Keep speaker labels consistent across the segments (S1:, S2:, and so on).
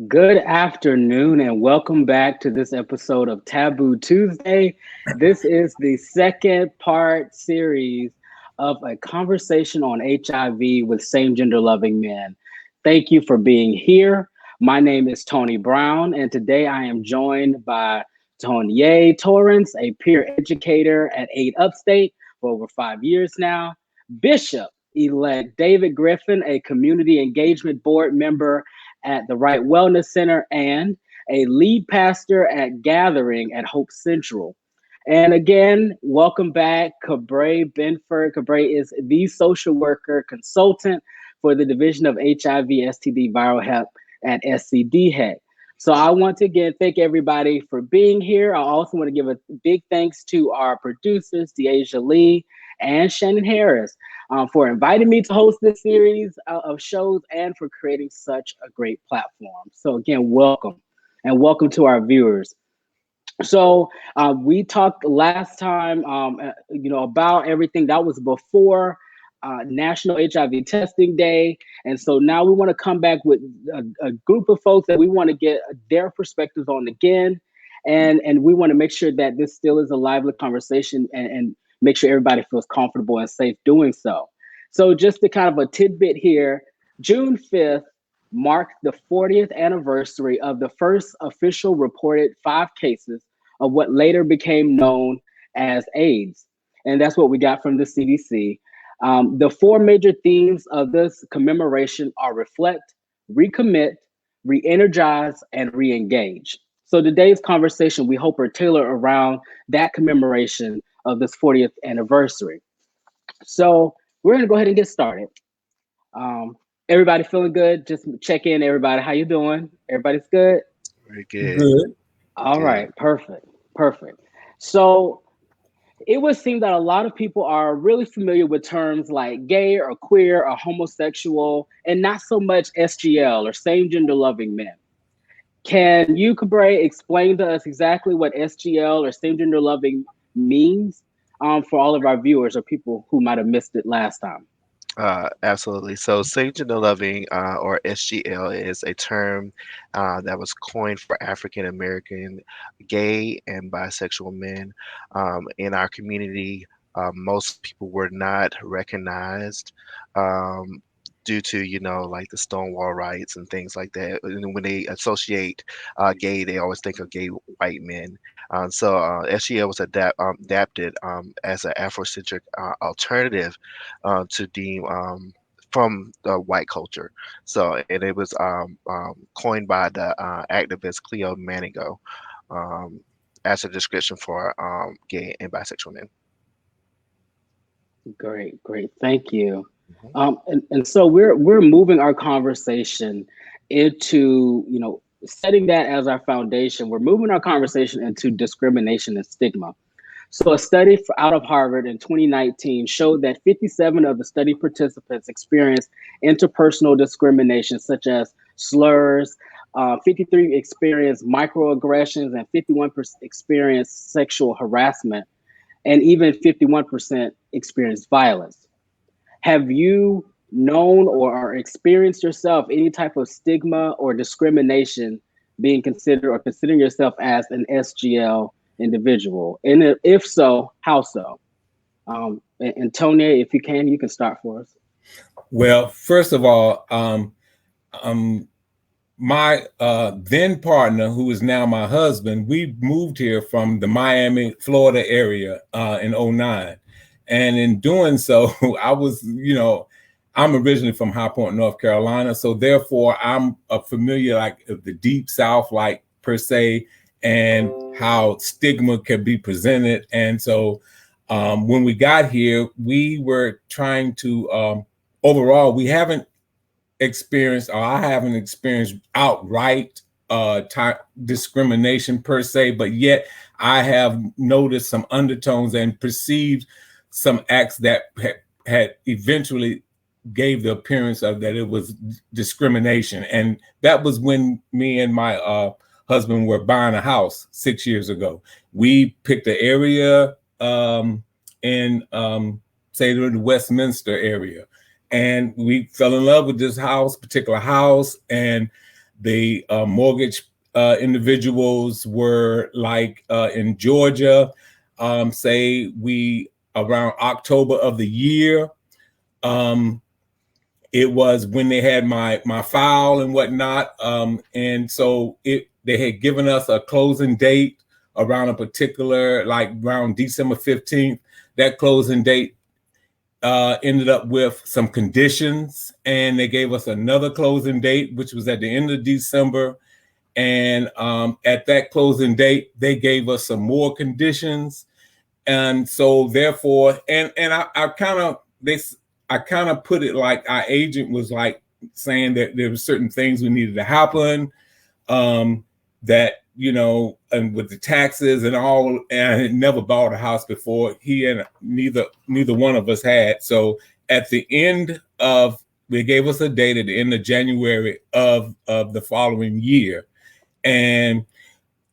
S1: Good afternoon and welcome back to this episode of Taboo Tuesday. This is the second part series of a conversation on HIV with same gender loving men. Thank you for being here. My name is Tony Brown, and today I am joined by Tonye Torrence, a peer educator at AID Upstate for over 5 years now, Bishop-elect David Griffin, a community engagement board member at the Wright Wellness Center, and a lead pastor at Gathering at Hope Central. And again, welcome back, Kabra Benford. Kabra is the social worker consultant for the Division of HIV STD Viral Hep at SC DHEC. So I want to again thank everybody for being here. I also want to give a big thanks to our producers, Deasia Lee and Shannon Harris, for inviting me to host this series of shows and for creating such a great platform. So again, welcome, and welcome to our viewers. So we talked last time, about everything that was before National HIV Testing Day. And so now we want to come back with a group of folks that we want to get their perspectives on again. And we want to make sure that this still is a lively conversation and make sure everybody feels comfortable and safe doing so. So just to kind of a tidbit here, June 5th marked the 40th anniversary of the first official reported 5 cases of what later became known as AIDS. And that's what we got from the CDC. The 4 major themes of this commemoration are reflect, recommit, re-energize, and re-engage. So today's conversation, we hope, are tailored around that commemoration of this 40th anniversary. So we're gonna go ahead and get started. Everybody feeling good? Just check in, everybody. How you doing? Everybody's good?
S2: Very good.
S3: Good.
S1: All right, perfect. So it would seem that a lot of people are really familiar with terms like gay or queer or homosexual, and not so much SGL or same gender loving men. Can you, Kabra, explain to us exactly what SGL or same gender loving means for all of our viewers or people who might have missed it last time?
S2: Absolutely. So, same gender loving, or SGL, is a term that was coined for African American gay and bisexual men. In our community, most people were not recognized. Due to like the Stonewall riots and things like that. And when they associate gay, they always think of gay white men. So SGL was adapted as an Afrocentric alternative to deem from the white culture. So, and it was coined by the activist Cleo Manigo as a description for gay and bisexual men.
S1: Great. Thank you.
S2: Mhm.
S1: And so we're moving our conversation into, setting that as our foundation. We're moving our conversation into discrimination and stigma. So a study out of Harvard in 2019 showed that 57 of the study participants experienced interpersonal discrimination, such as slurs, 53 experienced microaggressions, and 51% experienced sexual harassment, and even 51% experienced violence. Have you known or experienced yourself any type of stigma or discrimination being considered or considering yourself as an SGL individual? And if so, how so? And Tonye, if you can start for us.
S3: Well, first of all, my then partner, who is now my husband, we moved here from the Miami, Florida area in 2009. And in doing so, I was, I'm originally from High Point, North Carolina. So therefore, I'm familiar like the Deep South, like per se, and how stigma can be presented. And so when we got here, we were trying to, overall, we haven't experienced, or I haven't experienced outright discrimination per se, but yet I have noticed some undertones and perceived some acts that had eventually gave the appearance of that it was discrimination. And that was when me and my husband were buying a house 6 years ago. We picked an area in say the Westminster area, and we fell in love with this particular house, and The mortgage individuals were like in Georgia, say we around October of the year. It was when they had my file and whatnot. And so they had given us a closing date around a particular, like around December 15th. That closing date ended up with some conditions, and they gave us another closing date, which was at the end of December. And at that closing date, they gave us some more conditions. And so therefore, and I kind of put it like our agent was like saying that there were certain things we needed to happen, that, you know, and with the taxes and all, and I had never bought a house before. He and neither one of us had. So at the end of, they gave us a date at the end of January of the following year. And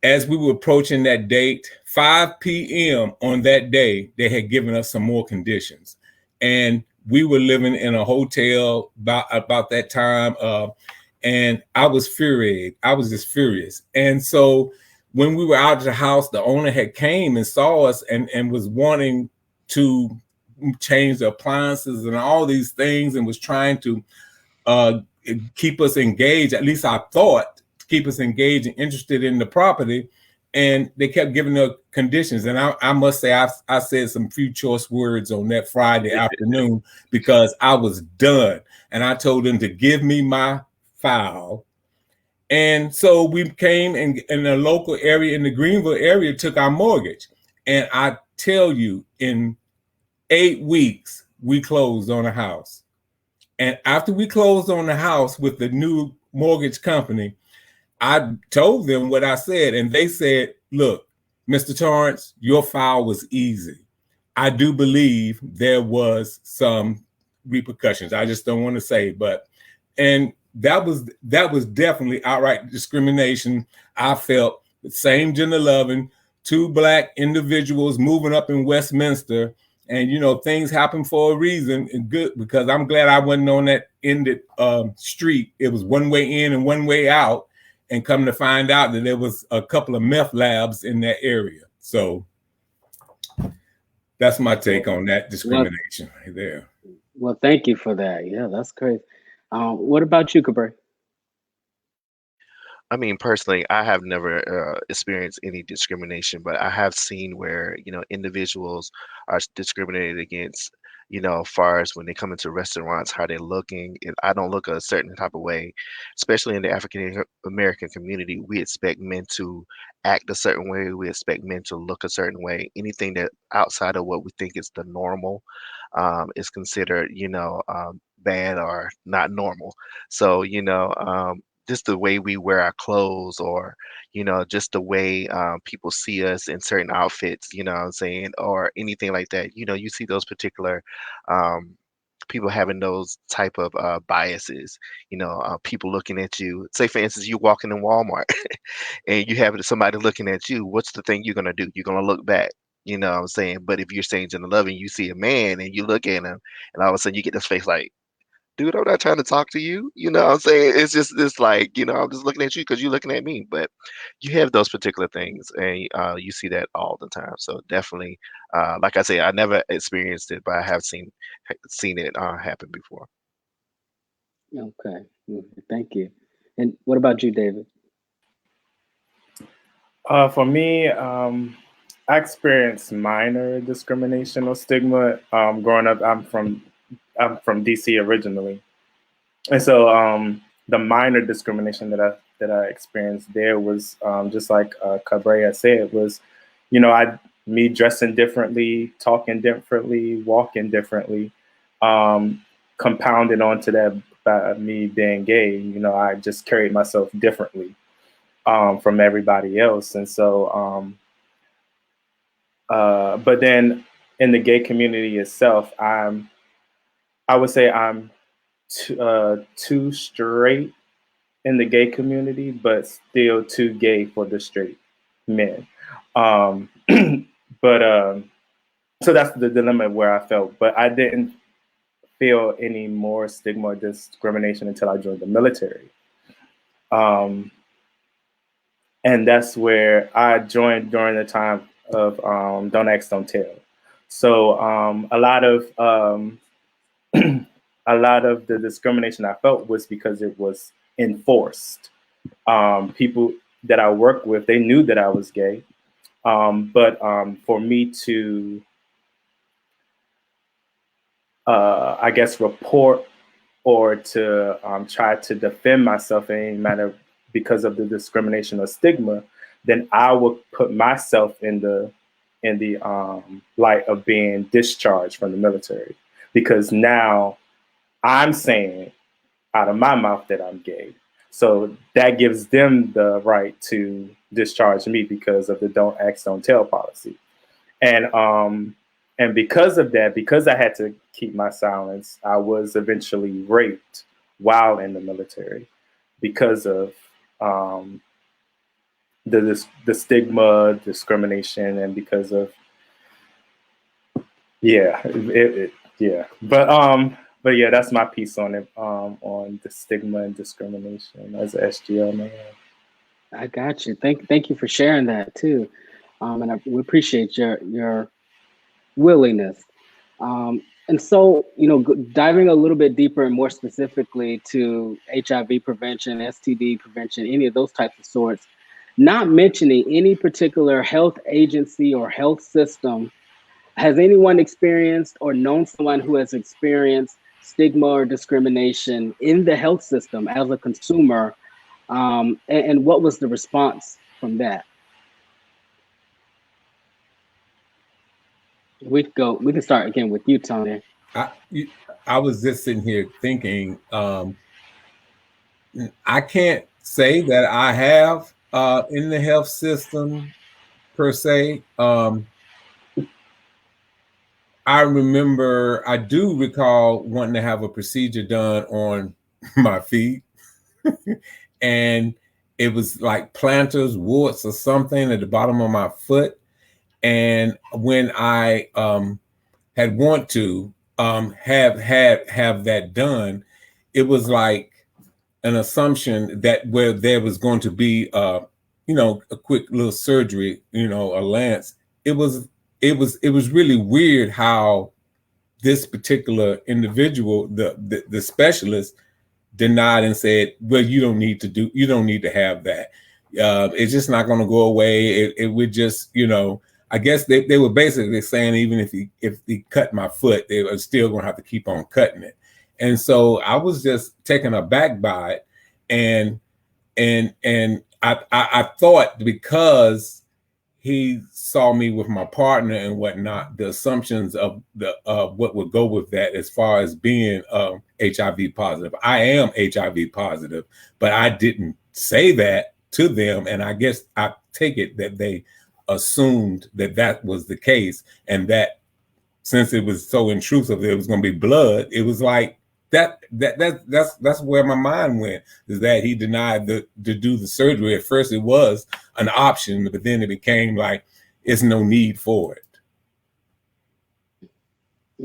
S3: as we were approaching that date, 5 p.m. on that day, they had given us some more conditions. And we were living in a hotel about that time. And I was furious. I was just furious. And so when we were out of the house, the owner had came and saw us and was wanting to change the appliances and all these things, and was trying to keep us engaged. At least I thought, to keep us engaged and interested in the property. And they kept giving us conditions. And I must say, I said some few choice words on that Friday afternoon, because I was done. And I told them to give me my file. And so we came in the local area, in the Greenville area, took our mortgage. And I tell you, in 8 weeks, we closed on a house. And after we closed on the house with the new mortgage company, I told them what I said, and they said, look, Mr. Torrence, your file was easy. I do believe there was some repercussions. I just don't want to say, and that was definitely outright discrimination. I felt the same gender loving, 2 Black individuals moving up in Westminster, and, you know, things happen for a reason, and good, because I'm glad I wasn't on that ended street. It was one way in and one way out. And come to find out that there was a couple of meth labs in that area. So that's my take on that discrimination right there.
S1: Well, thank you for that. Yeah, that's great. What about you, Kabra?
S2: I mean, personally, I have never experienced any discrimination, but I have seen where, you know, individuals are discriminated against, you know, as far as when they come into restaurants, how they're looking. And I don't look a certain type of way, especially in the African American community. We expect men to act a certain way. We expect men to look a certain way. Anything that outside of what we think is the normal is considered, you know, bad or not normal. So, you know, just the way we wear our clothes, or, you know, just the way people see us in certain outfits, you know what I'm saying, or anything like that. You know, you see those particular people having those type of biases, you know, people looking at you. Say, for instance, you walking in Walmart and you have somebody looking at you. What's the thing you're going to do? You're going to look back. You know what I'm saying? But if you're saying gender loving, you see a man and you look at him, and all of a sudden you get this face like, dude, I'm not trying to talk to you. You know what I'm saying? It's just this, like, you know, I'm just looking at you because you're looking at me. But you have those particular things, and you see that all the time. So definitely, like I say, I never experienced it, but I have seen it happen before.
S1: Okay, thank you. And what about you, David?
S4: For me, I experienced minor discrimination or stigma. Growing up, I'm from DC originally, and so the minor discrimination that I experienced there was just like Kabra said, was, you know, me dressing differently, talking differently, walking differently, compounded onto that by me being gay. You know, I just carried myself differently from everybody else, and so but then in the gay community itself, I would say I'm too straight in the gay community, but still too gay for the straight men. But so that's the dilemma where I felt, but I didn't feel any more stigma or discrimination until I joined the military. And that's where I joined during the time of Don't Ask, Don't Tell. So a lot of a lot of the discrimination I felt was because it was enforced. People that I worked with, they knew that I was gay, but for me to, I guess, report or to try to defend myself in any manner because of the discrimination or stigma, then I would put myself in the light of being discharged from the military, because now I'm saying out of my mouth that I'm gay. So that gives them the right to discharge me because of the Don't Ask, Don't Tell policy. And because of that, because I had to keep my silence, I was eventually raped while in the military because of the stigma, discrimination, and because of yeah. But yeah, that's my piece on it, on the stigma and discrimination as a SGL man.
S1: I got you. Thank you for sharing that too, and we appreciate your willingness. And so, diving a little bit deeper and more specifically to HIV prevention, STD prevention, any of those types of sorts, not mentioning any particular health agency or health system. Has anyone experienced or known someone who has experienced stigma or discrimination in the health system as a consumer? And what was the response from that? We can start again with you, Tonye.
S3: I was just sitting here thinking, I can't say that I have in the health system per se. I do recall wanting to have a procedure done on my feet. And it was like planters, warts or something at the bottom of my foot. And when I had want to have that done, it was like an assumption that where there was going to be a quick little surgery, a lance. It was really weird how this particular individual, the specialist, denied and said, well, you don't need to have that. It's just not going to go away. It would just, I guess they were basically saying even if he cut my foot, they were still going to have to keep on cutting it. And so I was just taken aback by it. And I thought because he saw me with my partner and whatnot, the assumptions of what would go with that as far as being HIV positive. I am HIV positive, but I didn't say that to them. And I guess I take it that they assumed that was the case, and that since it was so intrusive, it was going to be blood. It was like that's where my mind went, is that he denied to do the surgery. At first it was an option, but then it became like it's no need for it.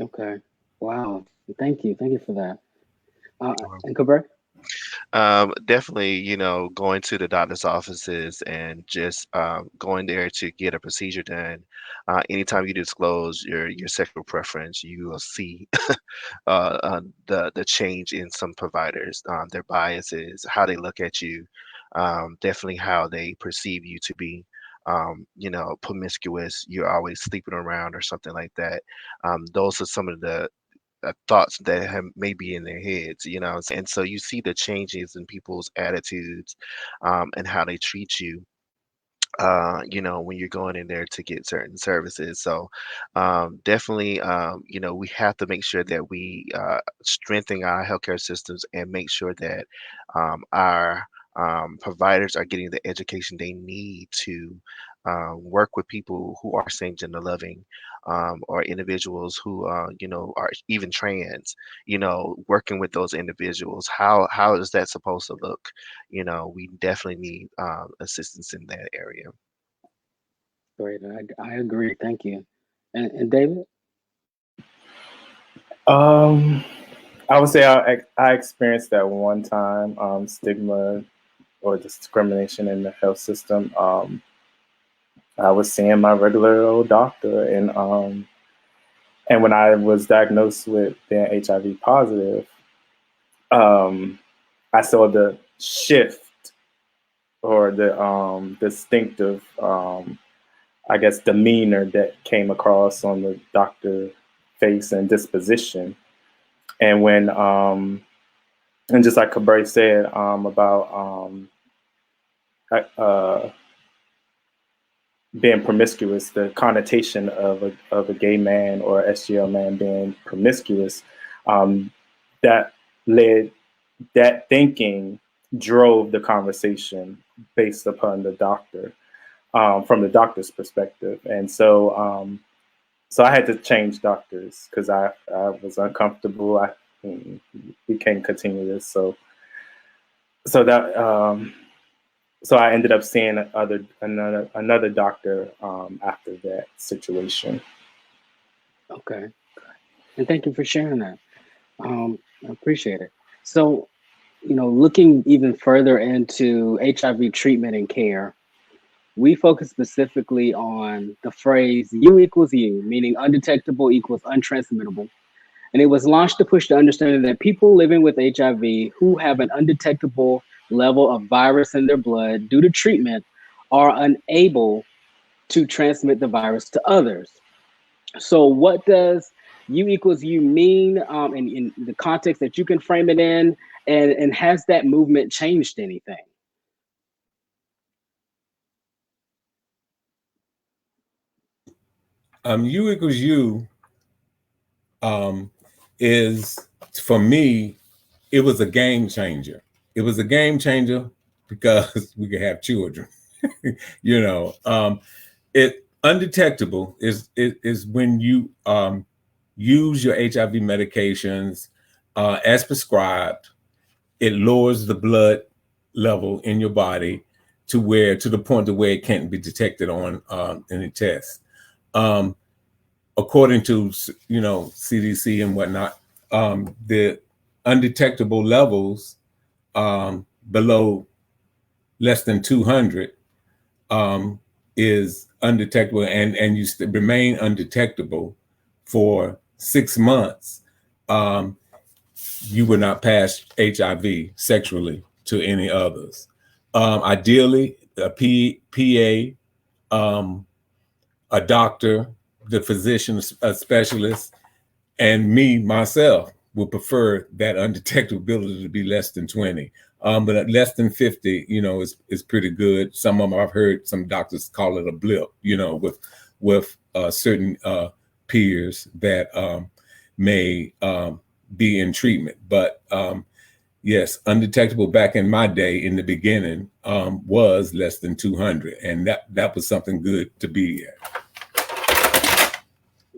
S1: Okay. Wow. Thank you for that. And Kabra?
S2: Definitely, going to the doctor's offices and just going there to get a procedure done. Anytime you disclose your sexual preference, you will see the change in some providers, their biases, how they look at you, definitely how they perceive you to be. Promiscuous, you're always sleeping around or something like that. Those are some of the thoughts that may be in their heads, and so you see the changes in people's attitudes, and how they treat you, when you're going in there to get certain services. So definitely, we have to make sure that we strengthen our healthcare systems and make sure that our providers are getting the education they need to work with people who are same gender loving, or individuals who are even trans, working with those individuals. How is that supposed to look? We definitely need assistance in that area.
S1: Great. I agree. Thank you. And David?
S4: I would say I experienced that one time, stigma or discrimination in the health system, I was seeing my regular old doctor, and when I was diagnosed with being HIV positive, I saw the shift or the distinctive, I guess, demeanor that came across on the doctor face and disposition. And when, and just like Kabra said about being promiscuous, the connotation of a gay man or SGL man being promiscuous, that led, that thinking drove the conversation based upon the doctor, from the doctor's perspective. And so, so I had to change doctors because I was uncomfortable. We can't continue this. So that, so I ended up seeing another doctor after that situation.
S1: Okay. And thank you for sharing that. I appreciate it. So, looking even further into HIV treatment and care, we focus specifically on the phrase U equals U, meaning undetectable equals untransmittable. And it was launched to push the understanding that people living with HIV who have an undetectable level of virus in their blood due to treatment are unable to transmit the virus to others. So what does U equals U mean in the context that you can frame it in? And has that movement changed anything?
S3: U equals U is, for me, it was a game changer. It was a game changer because we could have children. It undetectable is when you use your HIV medications as prescribed. It lowers the blood level in your body to the point to where it can't be detected on any test. According to CDC and whatnot, the undetectable levels below less than 200 is undetectable, and you remain undetectable for 6 months. You would not pass HIV sexually to any others. Ideally, a PA, a doctor, the physician, a specialist, and me, myself, would prefer that undetectability to be less than 20. But at less than 50, is pretty good. Some of them, I've heard some doctors call it a blip, with certain peers that may be in treatment. But yes, undetectable back in my day, in the beginning, was less than 200, and that was something good to be at.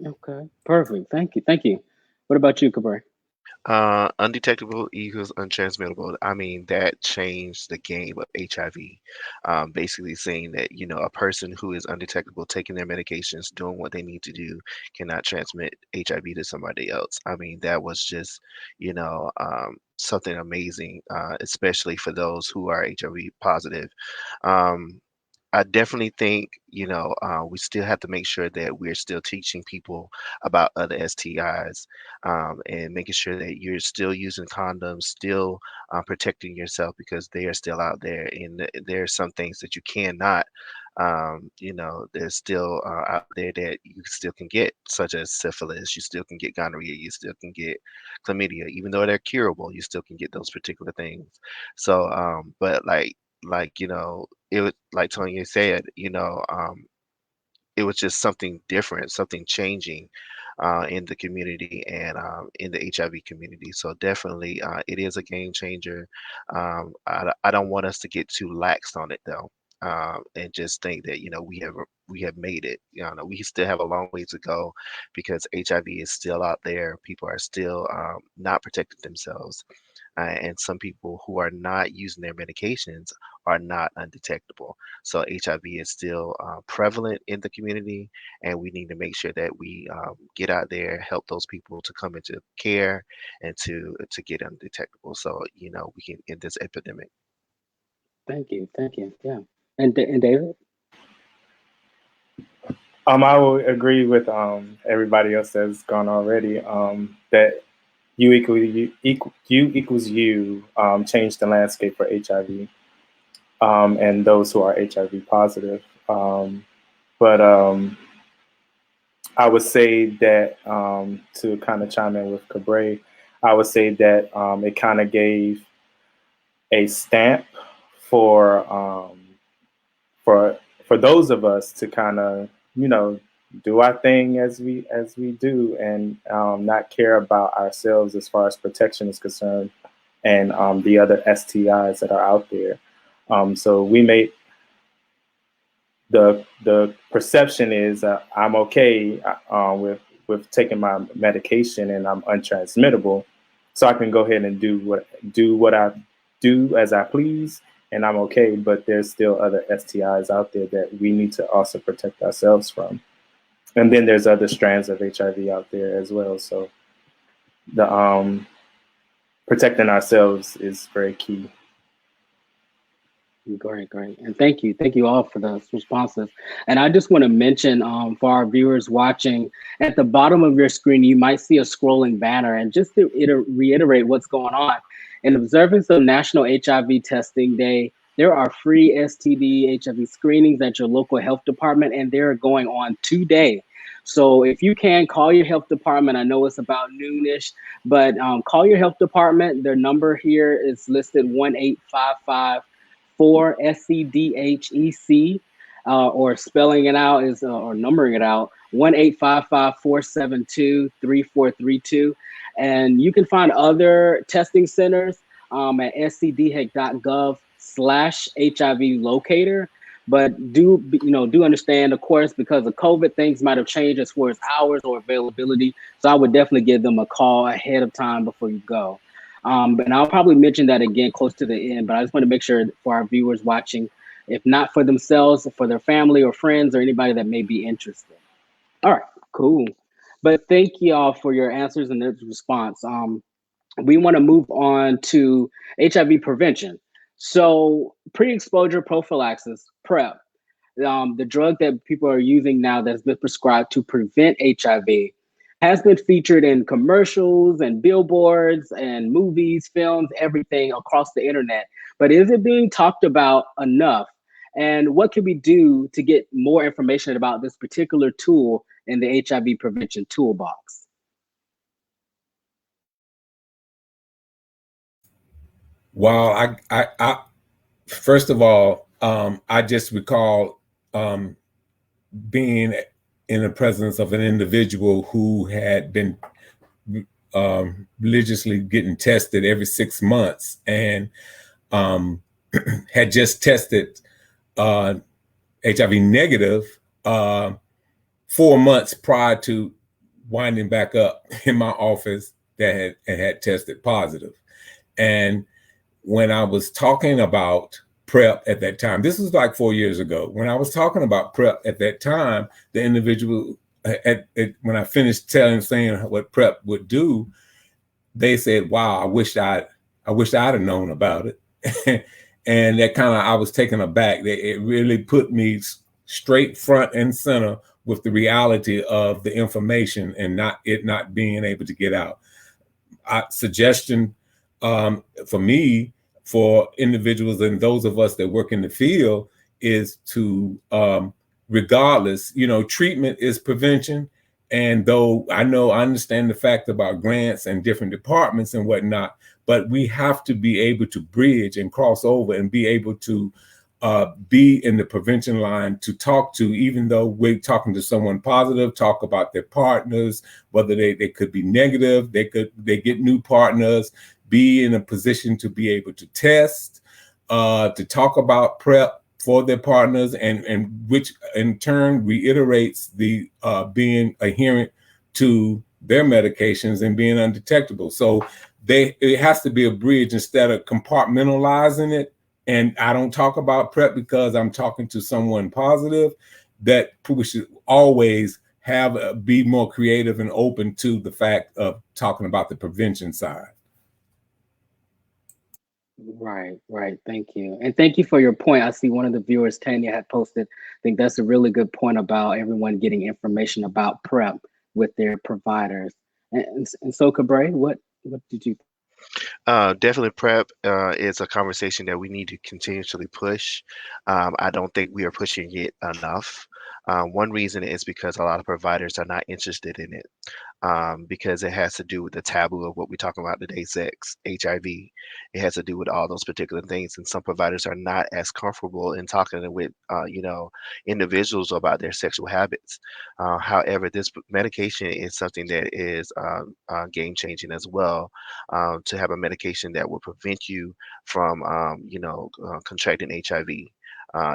S1: Okay, perfect. Thank you. What about you, Kabra?
S2: Undetectable equals untransmittable. I mean, that changed the game of HIV. Basically saying that, a person who is undetectable, taking their medications, doing what they need to do, cannot transmit HIV to somebody else. I mean, that was just, something amazing, especially for those who are HIV positive. I definitely think, we still have to make sure that we're still teaching people about other STIs, and making sure that you're still using condoms, still protecting yourself, because they are still out there. And there are some things that you cannot, there's still out there that you still can get, such as syphilis, you still can get gonorrhea, you still can get chlamydia, even though they're curable, you still can get those particular things. So, but it was like Tonye said, it was just something different, something changing in the community and in the HIV community. So definitely, it is a game changer. I don't want us to get too lax on it though, and just think that we have made it. We still have a long way to go because HIV is still out there. People are still not protecting themselves. And some people who are not using their medications are not undetectable. So HIV is still prevalent in the community, and we need to make sure that we get out there, help those people to come into care and to get undetectable. So we can end this epidemic.
S1: Thank you. Yeah. And David?
S4: I will agree with everybody else that's gone already. That you equals you changed the landscape for HIV and those who are HIV positive. But I would say that to kind of chime in with Kabra, I would say that it kind of gave a stamp for those of us to kind of, you know, do our thing as we do, and not care about ourselves as far as protection is concerned, and the other STIs that are out there. So we made the perception is I'm okay with taking my medication and I'm untransmittable, so I can go ahead and do what I do as I please, and I'm okay. But there's still other STIs out there that we need to also protect ourselves from. And then there's other strands of HIV out there as well. So the protecting ourselves is very key.
S1: Great. And thank you all for those responses. And I just want to mention for our viewers watching, at the bottom of your screen, you might see a scrolling banner. And just to reiterate what's going on, in observance of National HIV Testing Day, there are free STD HIV screenings at your local health department, and they're going on today. So if you can, call your health department. I know it's about noonish, but call your health department. Their number here is listed 1-855 for SC DHEC, or spelling it out is or numbering it out 1-855-472-3432. And you can find other testing centers at scdhec.gov/HIV locator. But do understand, of course, because of COVID, things might have changed as far as hours or availability. So I would definitely give them a call ahead of time before you go. And I'll probably mention that again close to the end, but I just want to make sure for our viewers watching, if not for themselves, for their family or friends or anybody that may be interested. All right, cool. But thank you all for your answers and their response. We want to move on to HIV prevention. So pre-exposure prophylaxis, PrEP, the drug that people are using now that's been prescribed to prevent HIV, has been featured in commercials and billboards and movies, films, everything across the internet. But is it being talked about enough? And what can we do to get more information about this particular tool in the HIV prevention toolbox?
S3: Well, I first of all, I just recall being in the presence of an individual who had been religiously getting tested every 6 months and had just tested HIV negative 4 months prior to winding back up in my office that had tested positive. And when I was talking about PrEP at that time, this was like 4 years ago. When I was talking about PrEP at that time, the individual, when I finished saying what PrEP would do, they said, "Wow, I wish I'd have known about it." And that kind of, I was taken aback. It really put me straight front and center with the reality of the information and not being able to get out. Suggestion for me, for individuals and those of us that work in the field, is to, regardless, treatment is prevention. And though I understand the fact about grants and different departments and whatnot, but we have to be able to bridge and cross over and be able to be in the prevention line to talk to, even though we're talking to someone positive, talk about their partners, whether they could be negative, they get new partners, be in a position to be able to test, to talk about PrEP for their partners, and which in turn reiterates the being adherent to their medications and being undetectable. So it has to be a bridge instead of compartmentalizing it. And I don't talk about PrEP because I'm talking to someone positive. That we should always be more creative and open to the fact of talking about the prevention side.
S1: Right. Thank you. And thank you for your point. I see one of the viewers, Tanya, had posted. I think that's a really good point about everyone getting information about PrEP with their providers. And so, Kabra, what did you?
S2: Definitely PrEP is a conversation that we need to continuously push. I don't think we are pushing it enough. One reason is because a lot of providers are not interested in it, because it has to do with the taboo of what we talk about today, sex, HIV. It has to do with all those particular things, and some providers are not as comfortable in talking with, individuals about their sexual habits. However, this medication is something that is game changing as well. To have a medication that will prevent you from, contracting HIV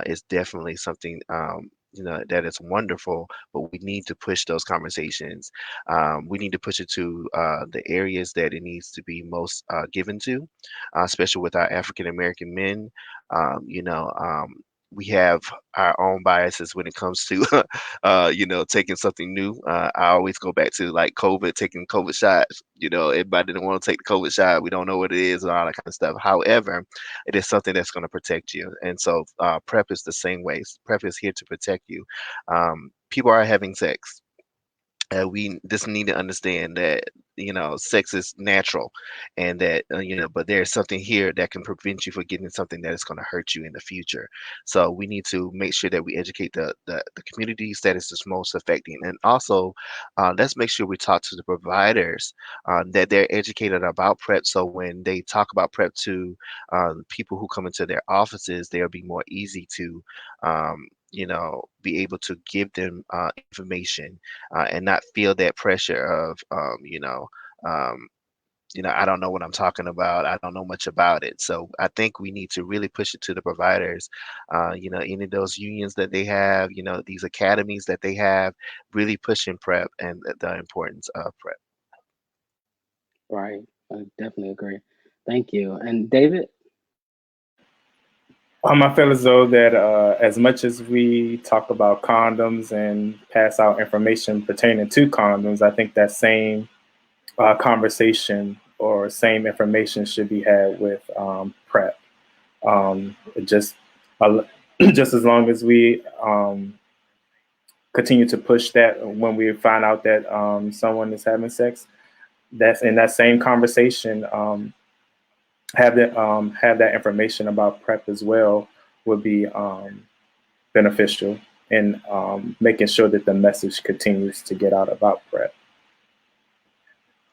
S2: is definitely something. That is wonderful, but we need to push those conversations. We need to push it to the areas that it needs to be most given to, especially with our African American men. We have our own biases when it comes to, taking something new. I always go back to like COVID, taking COVID shots. Everybody didn't want to take the COVID shot. We don't know what it is and all that kind of stuff. However, it is something that's going to protect you. And so PrEP is the same way. PrEP is here to protect you. People are having sex. We just need to understand that sex is natural, and that but there's something here that can prevent you from getting something that is going to hurt you in the future. So we need to make sure that we educate the communities that is just most affecting, and also let's make sure we talk to the providers, that they're educated about PrEP, so when they talk about PrEP to people who come into their offices, they'll be more easy to be able to give them information, and not feel that pressure of, um, I don't know what I'm talking about. I don't know much about it. So I think we need to really push it to the providers, any of those unions that they have, these academies that they have, really pushing PrEP and the importance of PrEP.
S1: Right. I definitely agree. Thank you. And David?
S4: I feel as though that as much as we talk about condoms and pass out information pertaining to condoms, I think that same conversation or same information should be had with PrEP. Just as long as we continue to push that when we find out that someone is having sex, that's in that same conversation. Have that information about PrEP as well would be beneficial in making sure that the message continues to get out about PrEP.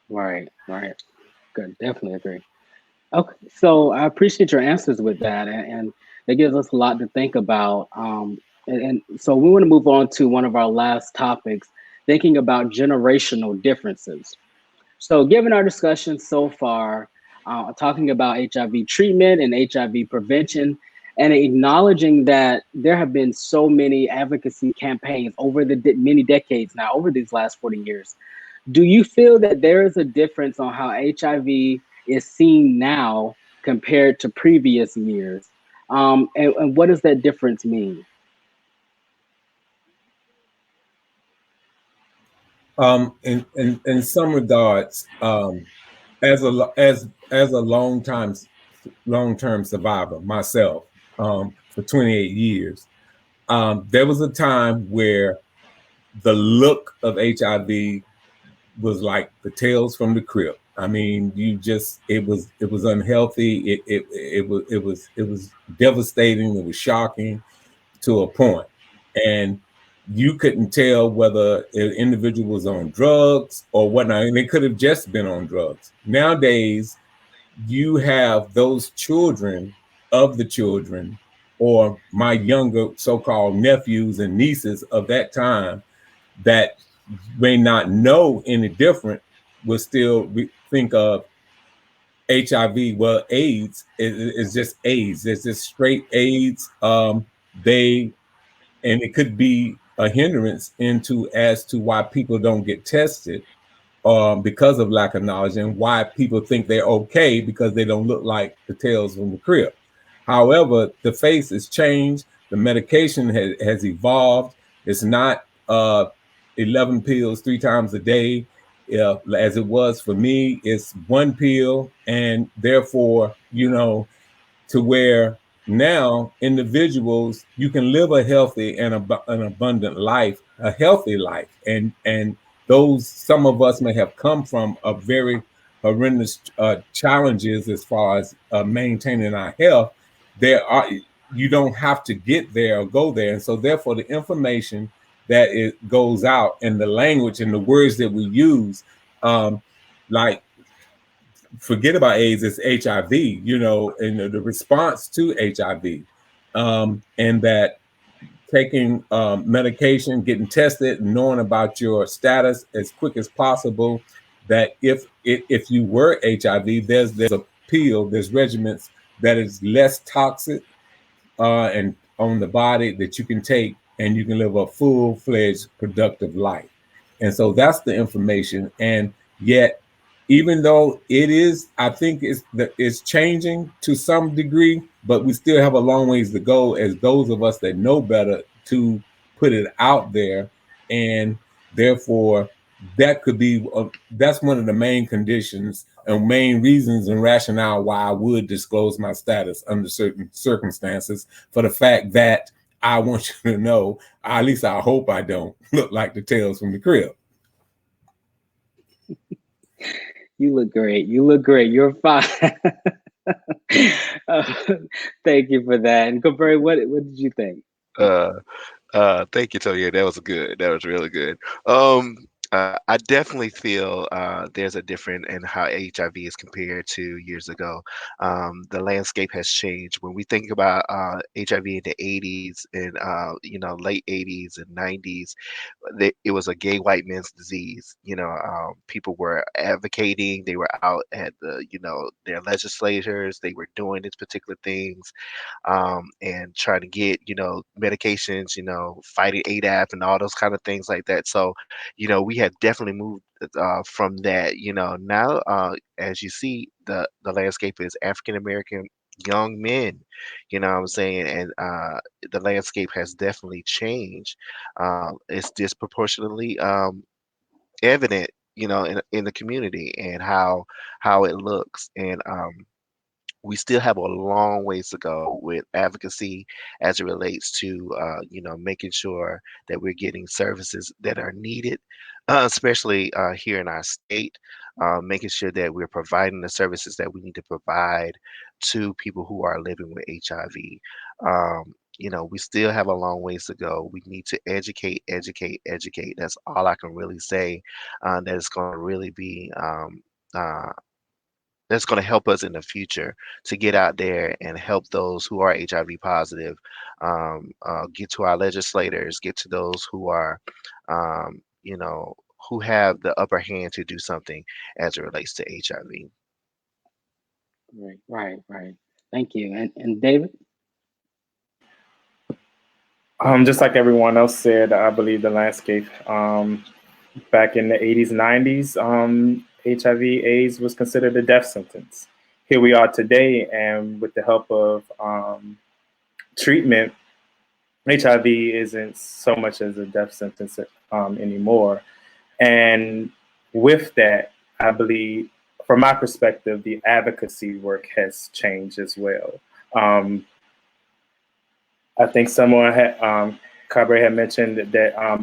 S1: Right. Good. Definitely agree. Okay, so I appreciate your answers with that, and that gives us a lot to think about. And so we want to move on to one of our last topics, thinking about generational differences. So given our discussion so far, talking about HIV treatment and HIV prevention, and acknowledging that there have been so many advocacy campaigns over the many decades now, over these last 40 years, do you feel that there is a difference on how HIV is seen now compared to previous years? And what does that difference mean?
S3: In some regards, as a long-term survivor myself, for 28 years, there was a time where the look of HIV was like the Tales from the Crypt. I mean, it was unhealthy. It was devastating. It was shocking to a point, and you couldn't tell whether an individual was on drugs or whatnot, and they could have just been on drugs. Nowadays, you have those children of the children, or my younger so-called nephews and nieces of that time, that may not know any different, will still think of HIV. Well, AIDS is just AIDS. It's just straight AIDS. And it could be a hindrance as to why people don't get tested, because of lack of knowledge, and why people think they're okay because they don't look like the Tales from the Crypt. However, the face has changed. The medication has evolved. It's not 11 pills 3 times a day. As it was for me, it's 1 pill, and therefore, to where now individuals, you can live a healthy and an abundant life, a healthy life. And those, some of us may have come from a very horrendous challenges as far as maintaining our health. You don't have to get there or go there. And so therefore the information that it goes out and the language and the words that we use, like, forget about AIDS, it's HIV, you know, and the response to HIV, and that taking medication, getting tested, knowing about your status as quick as possible, that if you were HIV, there's a pill, there's regimens that is less toxic and on the body that you can take, and you can live a full-fledged productive life. And so that's the information. And yet, even though it is, I think it's changing to some degree, but we still have a long ways to go as those of us that know better to put it out there. And therefore, that could be, that's one of the main conditions and main reasons and rationale why I would disclose my status under certain circumstances, for the fact that I want you to know, at least I hope I don't look like the Tales from the Crib.
S1: You look great. You look great. You're fine. Thank you for that. And Kabra, what did you think?
S2: Thank you, Tonye. That was good. That was really good. I definitely feel there's a difference in how HIV is compared to years ago. The landscape has changed. When we think about HIV in the 80s and late 80s and 90s, it was a gay white man's disease. People were advocating. They were out at their legislators. They were doing these particular things. And trying to get, medications, fighting ADAP and all those kind of things like that. So, we have definitely moved from that. Now, as you see, the landscape is African American young men, you know what I'm saying? And the landscape has definitely changed. It's disproportionately evident, in the community and how it looks. And we still have a long ways to go with advocacy as it relates to, making sure that we're getting services that are needed, especially here in our state, making sure that we're providing the services that we need to provide to people who are living with HIV. We still have a long ways to go. We need to educate, educate, educate. That's all I can really say. That is going to really be that's going to help us in the future to get out there and help those who are HIV positive, get to our legislators, get to those who are, who have the upper hand to do something as it relates to HIV.
S1: Right. Thank you. And David?
S4: Just like everyone else said, I believe the landscape back in the 80s, 90s, HIV/AIDS was considered a death sentence. Here we are today, and with the help of treatment, HIV isn't so much as a death sentence anymore. And with that, I believe, from my perspective, the advocacy work has changed as well. I think someone had, Kabra had mentioned that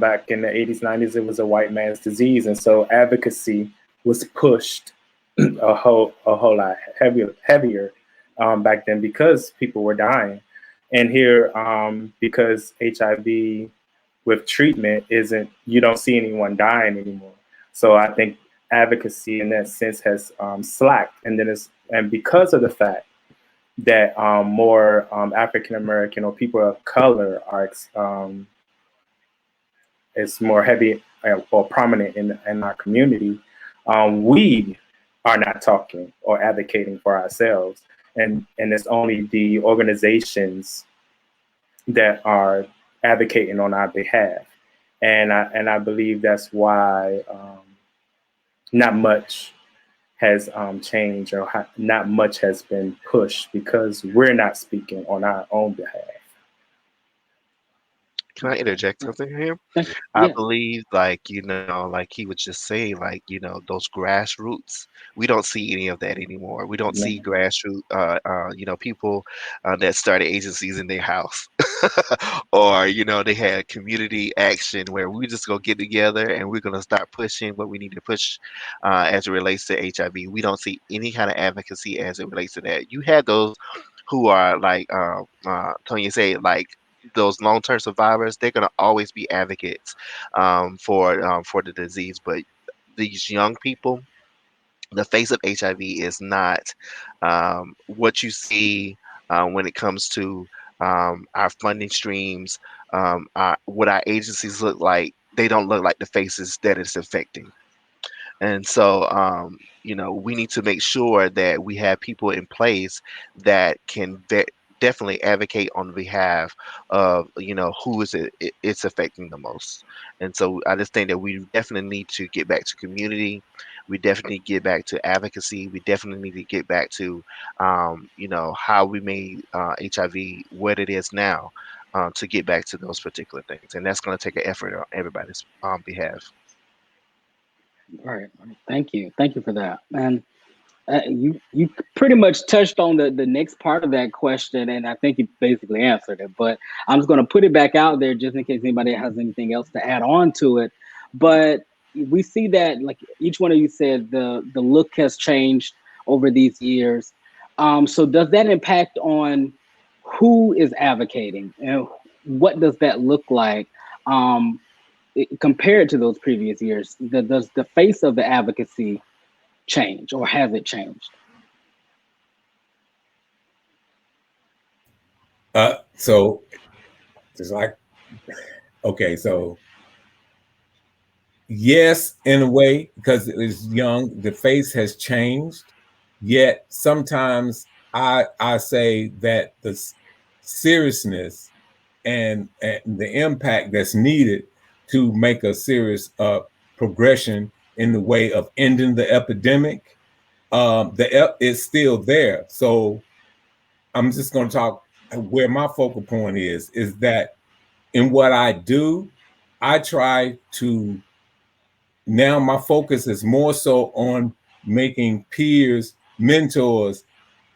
S4: back in the 80s, 90s, it was a white man's disease. And so advocacy was pushed a whole lot heavier back then because people were dying. And here, because HIV with treatment you don't see anyone dying anymore. So I think advocacy in that sense has slacked. And because of the fact that more African American or people of color are is more heavy or prominent in our community, we are not talking or advocating for ourselves, and it's only the organizations that are advocating on our behalf, and I believe that's why not much has changed or not much has been pushed, because we're not speaking on our own behalf.
S2: Can I interject something here? I
S1: Yeah.
S2: believe, like, like he was just saying, like, those grassroots, we don't see any of that anymore. We don't see grassroots, people that started agencies in their house, or, they had community action where we just go get together and we're going to start pushing what we need to push as it relates to HIV. We don't see any kind of advocacy as it relates to that. You had those who are like, Tonye said, like, those long-term survivors, they're going to always be advocates for the disease. But these young people, the face of HIV is not what you see when it comes to our funding streams, what our agencies look like. They don't look like the faces that it's affecting. And so, we need to make sure that we have people in place that can definitely advocate on behalf of, who is it's affecting the most. And so I just think that we definitely need to get back to community. We definitely get back to advocacy. We definitely need to get back to, how we made HIV what it is now, to get back to those particular things. And that's going to take an effort on everybody's behalf.
S1: All right. Thank you for that. And you pretty much touched on the next part of that question, and I think you basically answered it. But I'm just going to put it back out there just in case anybody has anything else to add on to it. But we see that, like each one of you said, the look has changed over these years. So does that impact on who is advocating, and what does that look like? Compared to those previous years, does the face of the advocacy change, or has it changed?
S3: So just like, okay, so yes, in a way, because it is young, the face has changed. Yet sometimes I say that the seriousness and the impact that's needed to make a serious progression in the way of ending the epidemic, it's still there. So I'm just going to talk where my focal point is that in what I do, I try to, now my focus is more so on making peers, mentors,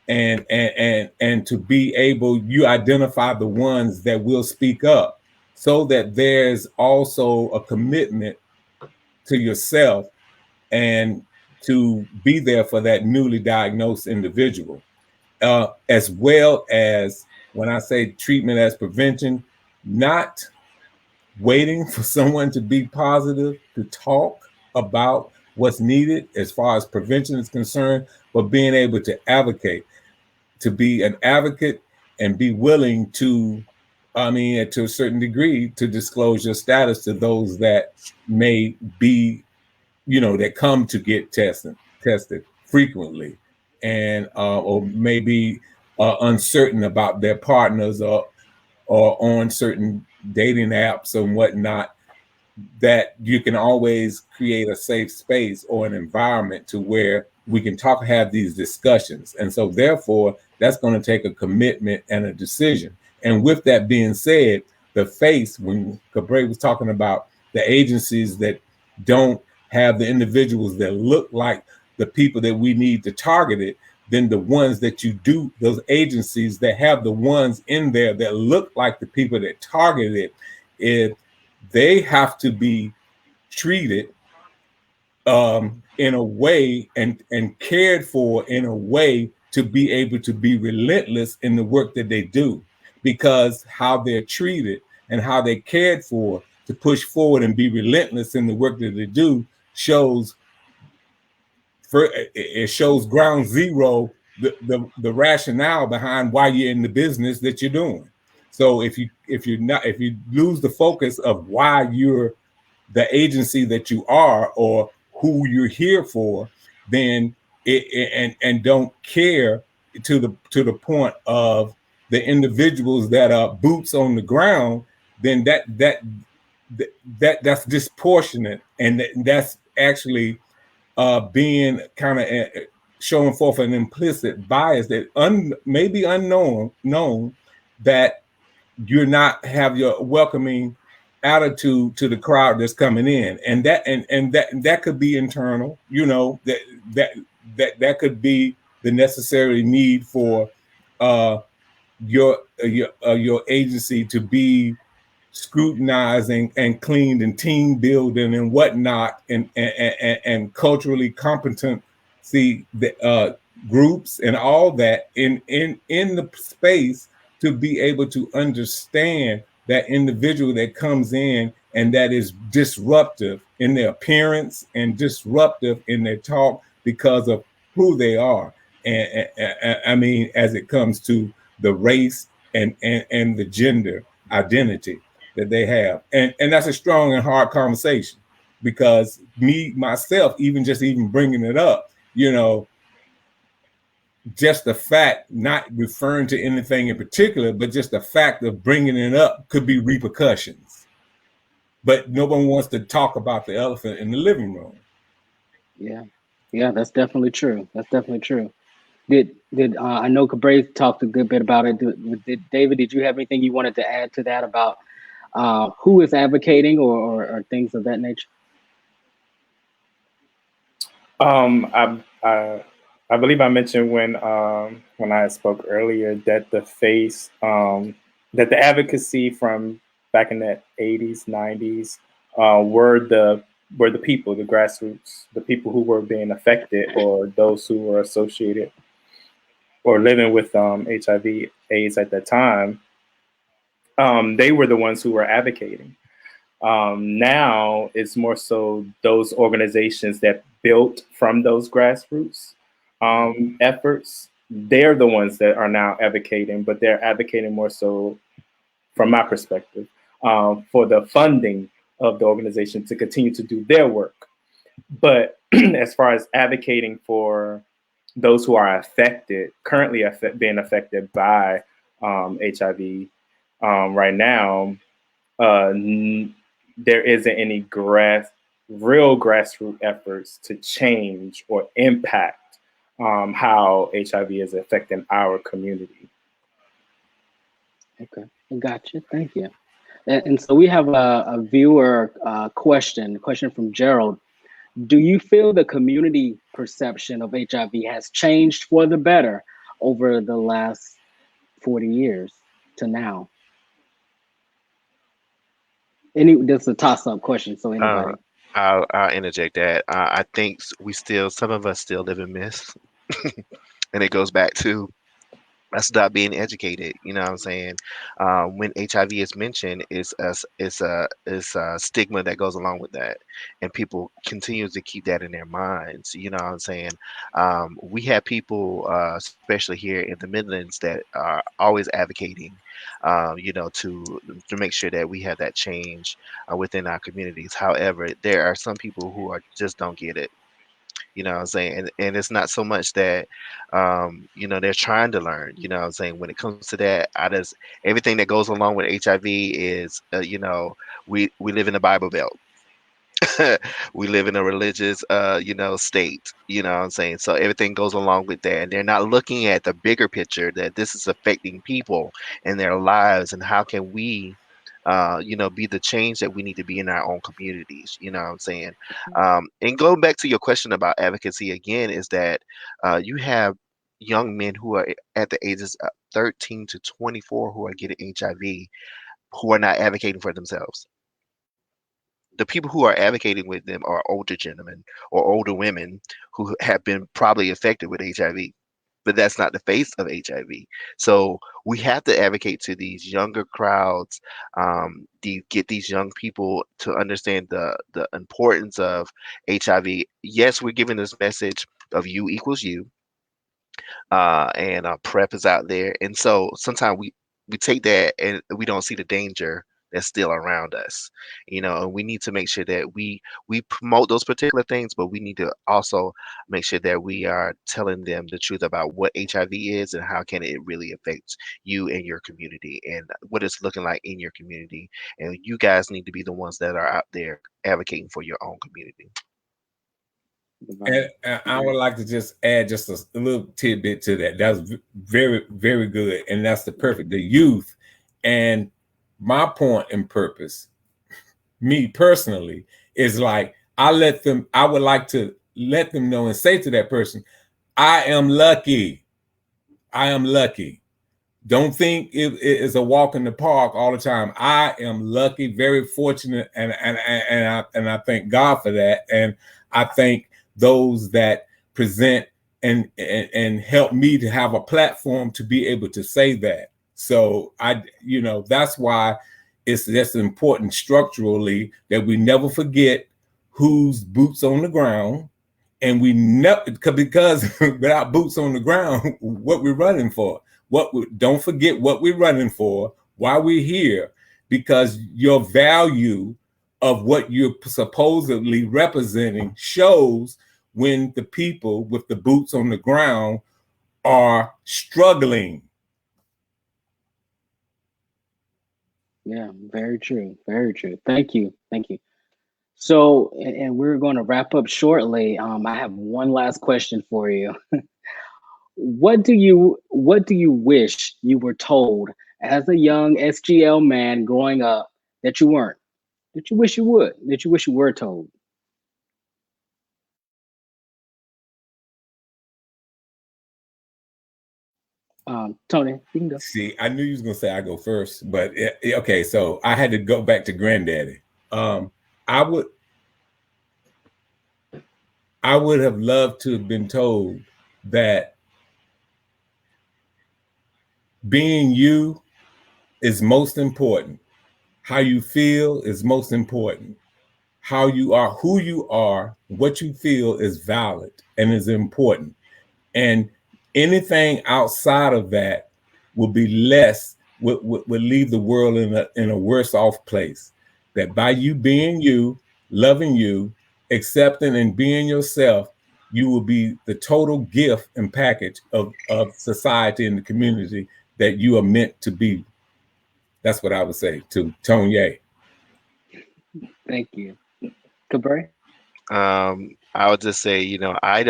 S3: and to be able, you identify the ones that will speak up, so that there's also a commitment to yourself and to be there for that newly diagnosed individual. As well as, when I say treatment as prevention, not waiting for someone to be positive to talk about what's needed as far as prevention is concerned, but being able to advocate, to be an advocate and be willing to, to a certain degree, to disclose your status to those that may be, that come to get tested frequently, and or maybe uncertain about their partners, or on certain dating apps and whatnot, that you can always create a safe space or an environment to where we can have these discussions. And so therefore, that's going to take a commitment and a decision. And with that being said, the face, when Kabra was talking about the agencies that don't have the individuals that look like the people that we need to target it, then the ones that you do, those agencies that have the ones in there that look like the people that target it, if they have to be treated in a way and cared for in a way to be able to be relentless in the work that they do, because how they're treated and how they're cared for to push forward and be relentless in the work that they do shows ground zero the rationale behind why you're in the business that you're doing. So if you lose the focus of why you're the agency that you are or who you're here for, then and don't care to the point of the individuals that are boots on the ground, then that's disproportionate, and that's actually being kind of showing forth an implicit bias that may be known that you're not have your welcoming attitude to the crowd that's coming in, and that could be internal. You know, that could be the necessary need for your agency to be scrutinizing and cleaned and team building and whatnot, and culturally competency groups and all that in the space to be able to understand that individual that comes in and that is disruptive in their appearance and disruptive in their talk because of who they are. And I mean, as it comes to the race and the gender identity that they have. And that's a strong and hard conversation, because myself, even bringing it up, you know, just the fact, not referring to anything in particular, but just the fact of bringing it up could be repercussions. But no one wants to talk about the elephant in the living room.
S1: Yeah, that's definitely true. That's definitely true. Did I know Kabra talked a good bit about it? David, did you have anything you wanted to add to that about who is advocating or things of that nature?
S4: I believe I mentioned when I spoke earlier that that the advocacy from back in the 80s, 90s were the people, the grassroots, the people who were being affected, or those who were associated or living with HIV/AIDS at that time. They were the ones who were advocating. Now it's more so those organizations that built from those grassroots efforts. They're the ones that are now advocating, but they're advocating more so, from my perspective, for the funding of the organization to continue to do their work. But as far as advocating for those who are affected, currently being affected by HIV right now, there isn't any real grassroots efforts to change or impact how HIV is affecting our community.
S1: Okay, I got you. Thank you. And so we have a viewer question from Gerald. Do you feel the community perception of HIV has changed for the better over the last 40 years to now? This is a toss-up question, so anybody.
S2: I'll interject that. I think some of us still live in myths, and it goes back to us not being educated. You know what I'm saying? When HIV is mentioned, it's a stigma that goes along with that, and people continue to keep that in their minds. You know what I'm saying? We have people, especially here in the Midlands, that are always advocating, you know, to make sure that we have that change within our communities. However, there are some people who just don't get it. You know what I'm saying? And it's not so much that, you know, they're trying to learn. You know what I'm saying? When it comes to that, everything that goes along with HIV is, you know, we live in a Bible Belt. We live in a religious, you know, state. You know what I'm saying? So everything goes along with that. And they're not looking at the bigger picture, that this is affecting people and their lives, and how can we, you know, be the change that we need to be in our own communities. You know what I'm saying? And going back to your question about advocacy again, is that you have young men who are at the ages of 13 to 24 who are getting HIV, who are not advocating for themselves. The people who are advocating with them are older gentlemen or older women who have been probably affected with HIV. But that's not the face of HIV. So we have to advocate to these younger crowds, get these young people to understand the importance of HIV. Yes, we're giving this message of you equals you, and PrEP is out there. And so sometimes we take that and we don't see the danger that's still around us, you know, and we need to make sure that we promote those particular things, but we need to also make sure that we are telling them the truth about what HIV is and how can it really affect you and your community and what it's looking like in your community. And you guys need to be the ones that are out there advocating for your own community.
S3: And I would like to just add just a little tidbit to that. That was very, very good. And that's the youth And my point and purpose, me personally, is like, I would like to let them know and say to that person, I am lucky. I am lucky. Don't think it is a walk in the park all the time. I am lucky, very fortunate, and I thank God for that. And I thank those that present and help me to have a platform to be able to say that. So that's why it's just important structurally that we never forget who's boots on the ground, and we never, because without boots on the ground, what we're running for. Don't forget what we're running for, why we're here, because your value of what you're supposedly representing shows when the people with the boots on the ground are struggling.
S1: Yeah, very true. Very true. Thank you. Thank you. So, and we're going to wrap up shortly. I have one last question for you. What do you wish you were told as a young SGL man growing up that you weren't? That you wish you would? That you wish you were told? Tonye, you can go.
S3: See, I knew you was gonna say I go first, but okay. So I had to go back to Granddaddy. I would have loved to have been told that being you is most important. How you feel is most important. How you are, who you are, what you feel is valid and is important. And anything outside of that will be would leave the world in a worse off place. That by you being you, loving you, accepting and being yourself, you will be the total gift and package of society and the community that you are meant to be. That's what I would say to Tonye.
S1: Thank you. Kabra?
S2: I would just say, I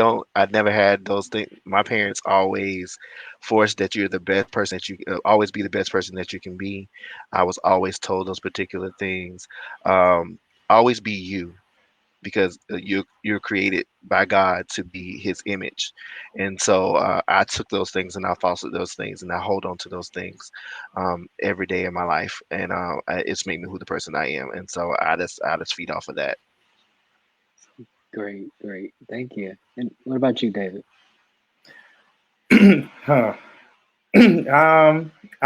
S2: never had those things. My parents always forced that you're the best person that you always be the best person that you can be. I was always told those particular things. Always be you, because you're created by God to be His image, and so I took those things and I fostered those things and I hold on to those things every day in my life, and it's made me who the person I am, and so I just feed off of that.
S1: Great. Thank you. And what about you, David?
S4: I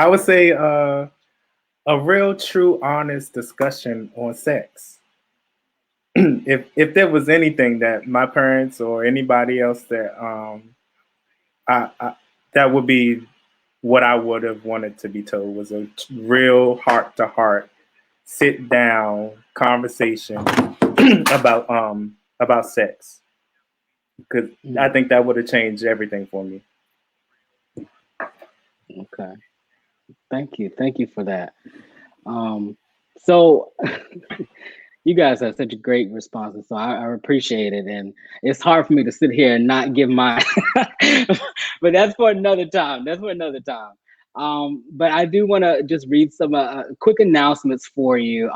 S4: would say a real, true, honest discussion on sex. If there was anything that my parents or anybody else that that would be what I would have wanted to be told, was a real heart-to-heart, sit-down conversation about sex, because I think that would have changed everything for me.
S1: Okay. Thank you for that. So you guys have such a great response, so I appreciate it. And it's hard for me to sit here and not give my, but that's for another time. But I do want to just read some quick announcements for you.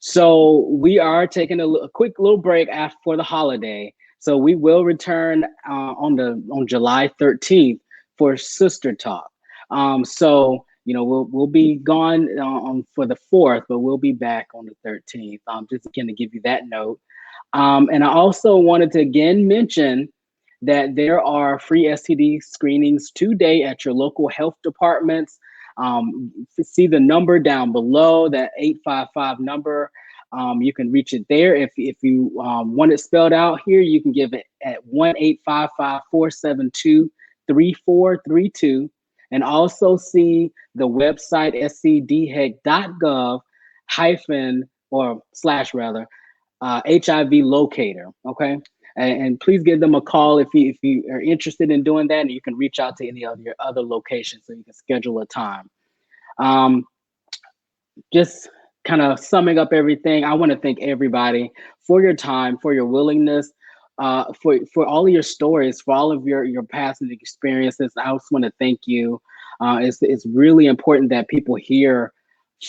S1: So we are taking a quick little break for the holiday. So we will return on July 13th for Sister Talk. So we'll be gone for the 4th, but we'll be back on the 13th. Just again to give you that note. And I also wanted to again mention that there are free STD screenings today at your local health departments. See the number down below, that 855 number. You can reach it there. If you want it spelled out here, you can give it at 1-855-472-3432. And also see the website scdhec.gov /HIV locator. Okay. And please give them a call if you are interested in doing that, and you can reach out to any of your other locations so you can schedule a time. Just kind of summing up everything, I want to thank everybody for your time, for your willingness, for all of your stories, for all of your past experiences. I also want to thank you It's really important that people hear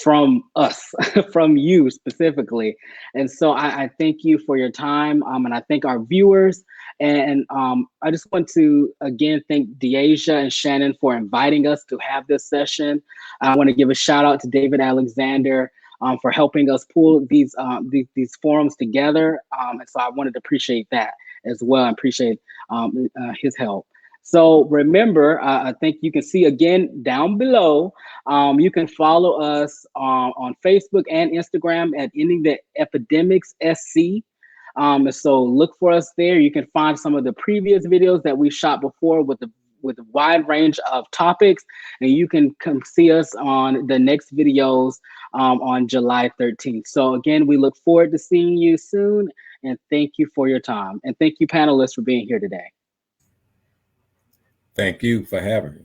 S1: from us, from you specifically. And so I thank you for your time, and I thank our viewers. And I just want to again thank Deasia and Shannon for inviting us to have this session. I want to give a shout out to David Alexander for helping us pull these forums together. And so I wanted to appreciate that as well. I appreciate his help. So remember, I think you can see again down below, you can follow us on Facebook and Instagram at Ending the Epidemics SC. So look for us there. You can find some of the previous videos that we shot before with a wide range of topics, and you can come see us on the next videos on July 13th. So again, we look forward to seeing you soon, and thank you for your time. And thank you, panelists, for being here today.
S3: Thank you for having me.